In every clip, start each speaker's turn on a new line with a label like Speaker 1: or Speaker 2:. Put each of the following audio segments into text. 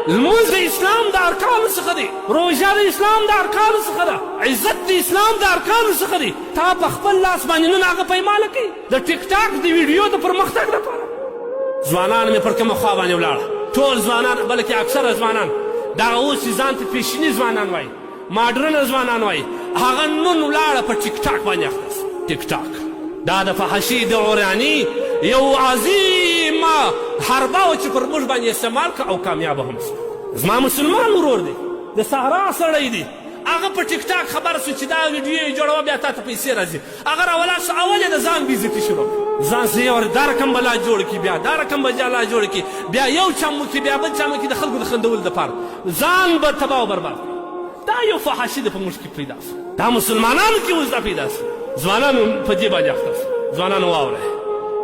Speaker 1: لمونځ د اسلام د ارکانو څخه دی، روژه د اسلام د ارکانو څخه ده، عزت د اسلام د ارکانو څخه دی. تا په خپل لاس باندې نن هغه پیمانه کوي د ټیک ټاک د ویډیو د پرمختګ لپاره. ځوانان مې پر کومه خوا باندې ولاړه، ټول ځوانان بلکې اکثره ځوانان دغه اوس چې ځان ته پیشني ځوانان وایي، ماډرنه ځوانان وایي، هغه نن ولاړه په ټیک ټاک باندې اخته شي. ټیک ټاک دا د فحشي د عریاني یو عظیمه حربه وه چې پر موږ باندې استعمال کړه او کامیابه هم شوه. زما مسلمان ورور دی، د صحرا سړی دی، هغه په ټیک ټاک خبر شو چې دا ویډیو یې جوړوه بیا تا ته پیسې راځي. هغه راولاړ شو، اول یې د ځان بېعزتي شروع کړه، ځان سه یې دا رقم به لا جوړ کړي، بیا دا رقم به لا جوړ کړي، بیا یو چم وکړي، بیا بل چم وکړي، د خلکو د خندولو دپاره ځان به تباه او برباد کړي. دا یو فحاشي د په موږ کې پیدا شو، دا مسلمانانو کې اوس دا پیدا شو. ځوانانو په دې باندې اخته شو. ځوانانو واورئ،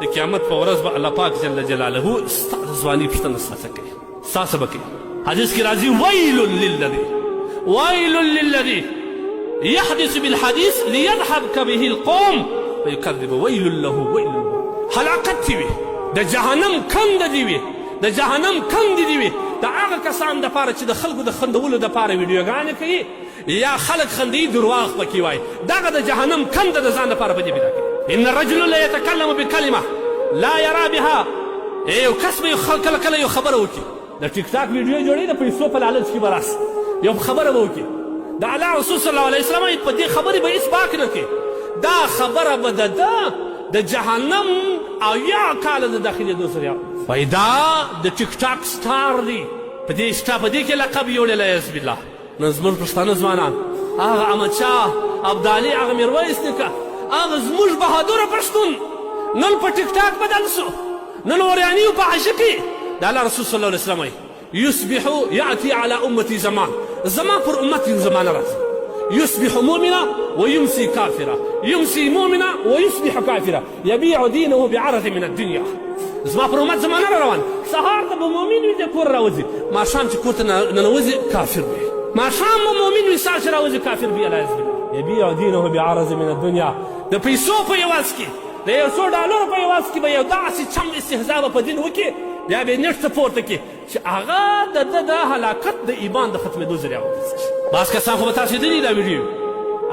Speaker 1: د قیامت په ورځ به الله پاک جل جلاله ستا د ځواني پوښتنه ستاسو کوي، ستاسو به کوي. حدیث کې راځي ویل للذي يحدث بالحديث ليذهب به القوم فيكذب ويل له هلاکت دي وي، د جهنم کند دي وي، د جهنم کند دي وي د هغه کسان دپاره چې د خلکو د خندولو دپاره ویډیوګانې کوي یا خلک خندوي، درواغ پکې وایي، دغه د جهنم کنده د ځان دپاره په دې پیدا کوي. ان الرجل لا يتكلم بكلمه لا يرى بها، یو کس به کله کله یو خبره وکړي، د ټیک ټاک ویډیو جوړوي، د پیسو په لالچ کې به راسي یو خبره به وکړي، د الله رسول صلی الله علیه وسلم په دې خبرې به هېڅ باک نه کوي، دا خبره به د جهنم اویا کاله د داخلېدو سره وایي دا د ټیک ټاک سټار دی، په دې کې لقب یې وړی عیاذ بالله. نن زموږ پښتانه ځوانان، هغه احمدشاه ابدالي، هغه میرویس نیکه، هغه زموږ بهادوره پښتون نن په ټیک ټاک بدل شو، نن عریاني او فحاشي کوي. د الله رسول صلی الله علیه وسلم وایي یصبح یأتي علی امتی زمان پر امت یو زمانه راځي، يصبح مؤمنا ويمسي كافرا، يمسي مؤمنا ويصبح كافرا، يبيع دينه بعرض من الدنيا. زما پر امت زمانه را روان، سهار ته به مؤمن وي د کور راوځي، ماښام چې کور ته ننوځي کافر وي، ماښام به مؤمن وي سهار چې راوځي کافر وي. علیه یبیع دینه بعرض من الدنیا، د پیسو په عوض کې، د یو څو ډالرو په عوض کې به یو داسې چم استهزا به په دین وکړي، بیا به یې نېټ ته پورته کړي چې هغه د ده د هلاکت د ایمان د ختمېدو ذریعه وګرځي. بعض کسان خو به تاسې لیدلي دا ویډیو،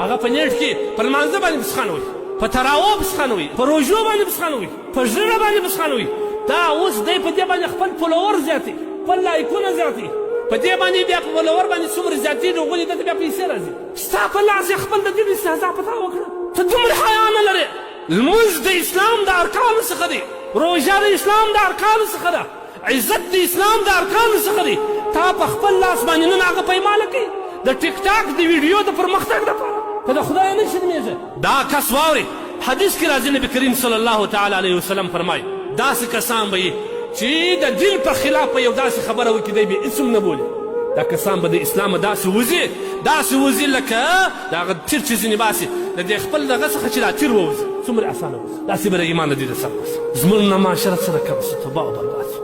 Speaker 1: هغه په نېټ کې په لمانځه باندې بسخانوي، په تراوو بسخانوي، په روژو باندې بسخانوي، په ژړه باندې بسخانوي. دا اوس دی په دې باندې خپل فولور زیاتي، خپل لایکونه زیاتي، په دې باندې بیا په فولور باندې څومره زیاتېږي هغوی دلته بیا پیسې راځي. ستا په لاس یې خپل د دین استهزا په تا وکړه، ته دومره حیا نه لرې. لمونځ د اسلام د ارکانو څخه دی، روژه د اسلام د ارکانو څخه ده، عزت د اسلام د ارکانو څخه دی. تا په خپل لاس باندې نن هغه پیمانه کوي د ټیک ټاک د ویډیو د پرمختګ لپاره، که د خدای نه شرمېږي. دا کس واورئ، حدیث کې راځي نبي کریم صلی الله تعالی علیه وسلم فرمایي داسې کسان به چې د دین په خلاف په یو داسې خبره وکړي دی به هېڅ هم نه بولي، دا کسان به د اسلامه داسې وځي لکه د هغه تیر چې ځینې باسي د دې خپل دغه څخه چې دا تیر ووځي، څومره اسانه وځي، داسې به د ایمان د دې د سر وځي. زموږ نه معاشرت سره کم شي، توبه او برباد شي.